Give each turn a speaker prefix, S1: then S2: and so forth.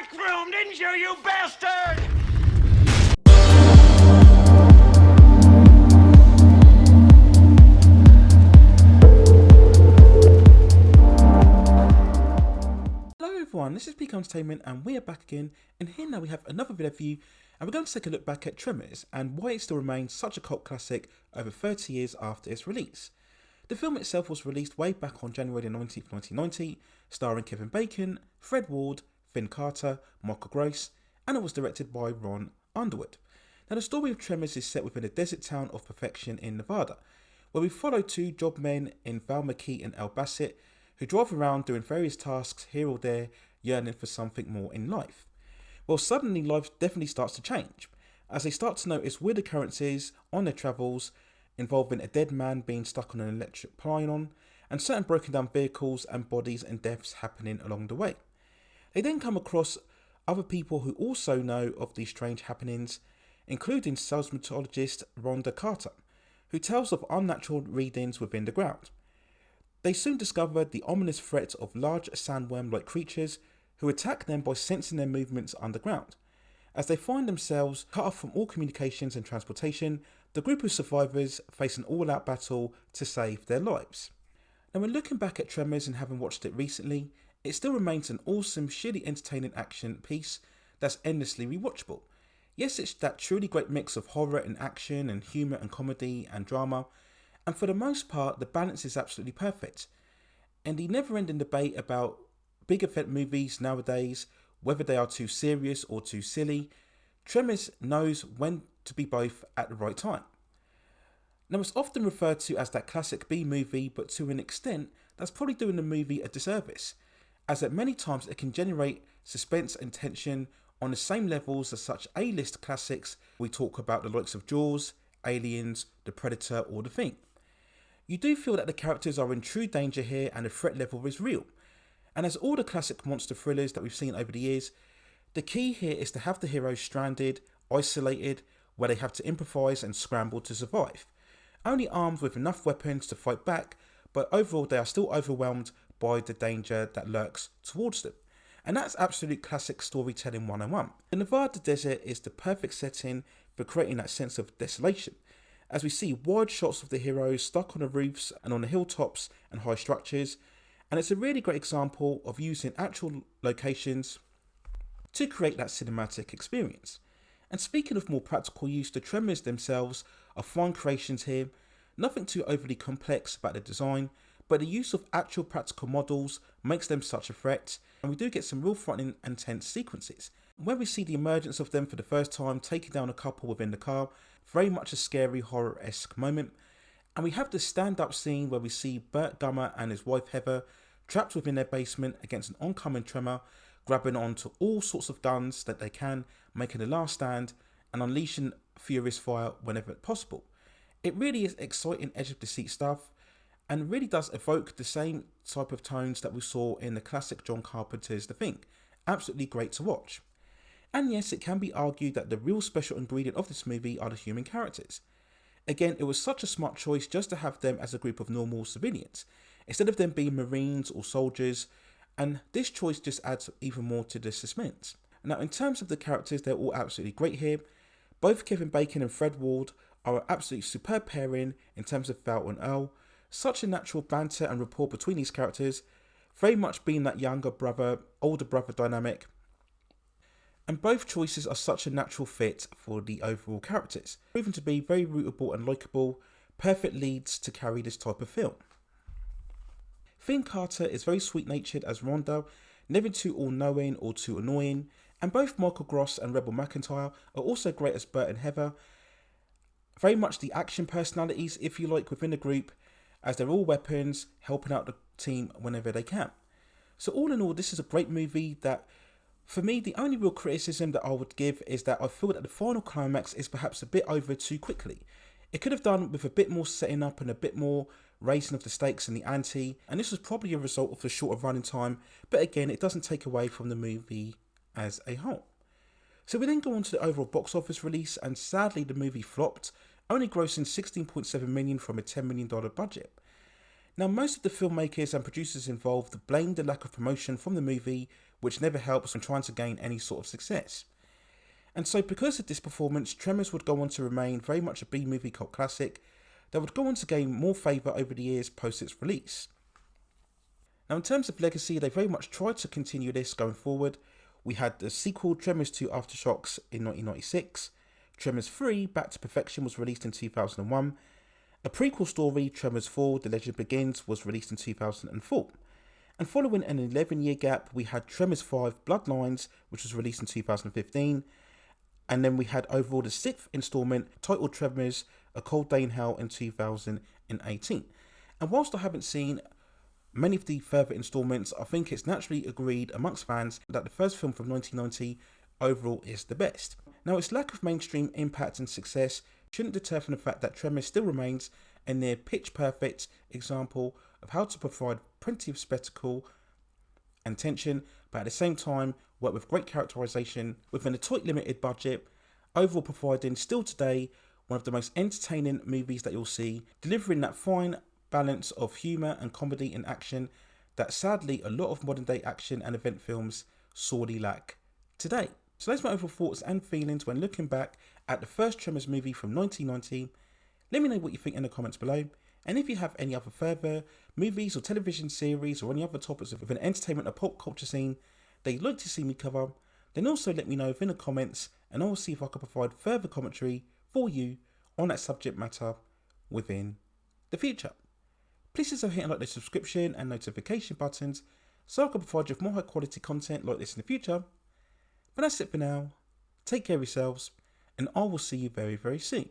S1: back room, didn't you, you bastard?
S2: Hello everyone, this is Peak Entertainment and we are back again, and here now we have another video review, and we're going to take a look back at Tremors and why it still remains such a cult classic over 30 years after its release. The film itself was released way back on January 19th, 1990, starring Kevin Bacon, Fred Ward, Finn Carter, Michael Gross, and it was directed by Ron Underwood. Now the story of Tremors is set within a desert town of Perfection in Nevada, where we follow two job men in Val McKee and El Bassett, who drive around doing various tasks here or there, yearning for something more in life. Well, suddenly life definitely starts to change, as they start to notice weird occurrences on their travels, involving a dead man being stuck on an electric pylon, and certain broken down vehicles and bodies and deaths happening along the way. They then come across other people who also know of these strange happenings, including seismologist Rhonda Carter, who tells of unnatural readings within the ground. They soon discover the ominous threat of large sandworm-like creatures who attack them by sensing their movements underground. As they find themselves cut off from all communications and transportation, the group of survivors face an all-out battle to save their lives. Now, when looking back at Tremors and having watched it recently, it still remains an awesome, sheerly entertaining action piece that's endlessly rewatchable. Yes, it's that truly great mix of horror and action and humour and comedy and drama, and for the most part, the balance is absolutely perfect. And the never-ending debate about big effect movies nowadays, whether they are too serious or too silly, Tremors knows when to be both at the right time. Now, it's often referred to as that classic B movie, but to an extent, that's probably doing the movie a disservice, as at many times it can generate suspense and tension on the same levels as such A-list classics. We talk about the likes of Jaws, Aliens, The Predator, or The Thing. You do feel that the characters are in true danger here and the threat level is real. And as all the classic monster thrillers that we've seen over the years, the key here is to have the heroes stranded, isolated, where they have to improvise and scramble to survive. Only armed with enough weapons to fight back, but overall they are still overwhelmed by the danger that lurks towards them. And that's absolute classic storytelling 101. The Nevada desert is the perfect setting for creating that sense of desolation, as we see wide shots of the heroes stuck on the roofs and on the hilltops and high structures, and it's a really great example of using actual locations to create that cinematic experience. And speaking of more practical use, the Tremors themselves are fine creations here, nothing too overly complex about the design, but the use of actual practical models makes them such a threat, and we do get some real frightening and tense sequences, where we see the emergence of them for the first time taking down a couple within the car, very much a scary horror-esque moment. And we have the stand-up scene where we see Burt Gummer and his wife Heather trapped within their basement against an oncoming tremor, grabbing onto all sorts of guns that they can, making a last stand and unleashing furious fire whenever possible. It really is exciting edge of the seat stuff, and really does evoke the same type of tones that we saw in the classic John Carpenter's The Thing. Absolutely great to watch. And yes, it can be argued that the real special ingredient of this movie are the human characters. Again, it was such a smart choice just to have them as a group of normal civilians, instead of them being Marines or soldiers, and this choice just adds even more to the suspense. Now, in terms of the characters, they're all absolutely great here. Both Kevin Bacon and Fred Ward are an absolutely superb pairing in terms of Val and Earl. Such a natural banter and rapport between these characters, very much being that younger brother, older brother dynamic. And both choices are such a natural fit for the overall characters, proving to be very rootable and likeable, perfect leads to carry this type of film. Finn Carter is very sweet-natured as Rhonda, never too all-knowing or too annoying, and both Michael Gross and Rebel McEntire are also great as Bert and Heather. Very much the action personalities, if you like, within the group, as they're all weapons, helping out the team whenever they can. So all in all, this is a great movie that, for me, the only real criticism that I would give is that I feel that the final climax is perhaps a bit over too quickly. It could have done with a bit more setting up and a bit more raising of the stakes and the ante, and this was probably a result of the shorter running time, but again, it doesn't take away from the movie as a whole. So we then go on to the overall box office release, and sadly the movie flopped, only grossing $16.7 million from a $10 million budget. Now, most of the filmmakers and producers involved blamed the lack of promotion from the movie, which never helps when trying to gain any sort of success. And so because of this performance, Tremors would go on to remain very much a B-movie cult classic that would go on to gain more favour over the years post its release. Now in terms of legacy, they very much tried to continue this going forward. We had the sequel Tremors 2 Aftershocks in 1996, Tremors 3 Back to Perfection was released in 2001, a prequel story Tremors 4 The Legend Begins was released in 2004, and following an 11-year gap we had Tremors 5 Bloodlines, which was released in 2015, and then we had overall the 6th instalment titled Tremors A Cold Day in Hell in 2018. And whilst I haven't seen many of the further instalments, I think it's naturally agreed amongst fans that the first film from 1990 overall is the best. Now, its lack of mainstream impact and success shouldn't deter from the fact that Tremors still remains a near pitch perfect example of how to provide plenty of spectacle and tension, but at the same time work with great characterization within a tight limited budget, overall providing still today one of the most entertaining movies that you'll see, delivering that fine balance of humour and comedy and action that sadly a lot of modern day action and event films sorely lack today. So those are my overall thoughts and feelings when looking back at the first Tremors movie from 1990. Let me know what you think in the comments below, and if you have any other further movies or television series or any other topics of an entertainment or pop culture scene that you'd like to see me cover, then also let me know within the comments and I will see if I can provide further commentary for you on that subject matter within the future. Please also hit like the subscription and notification buttons so I can provide you with more high quality content like this in the future. But that's it for now. Take care of yourselves and I will see you very, very soon.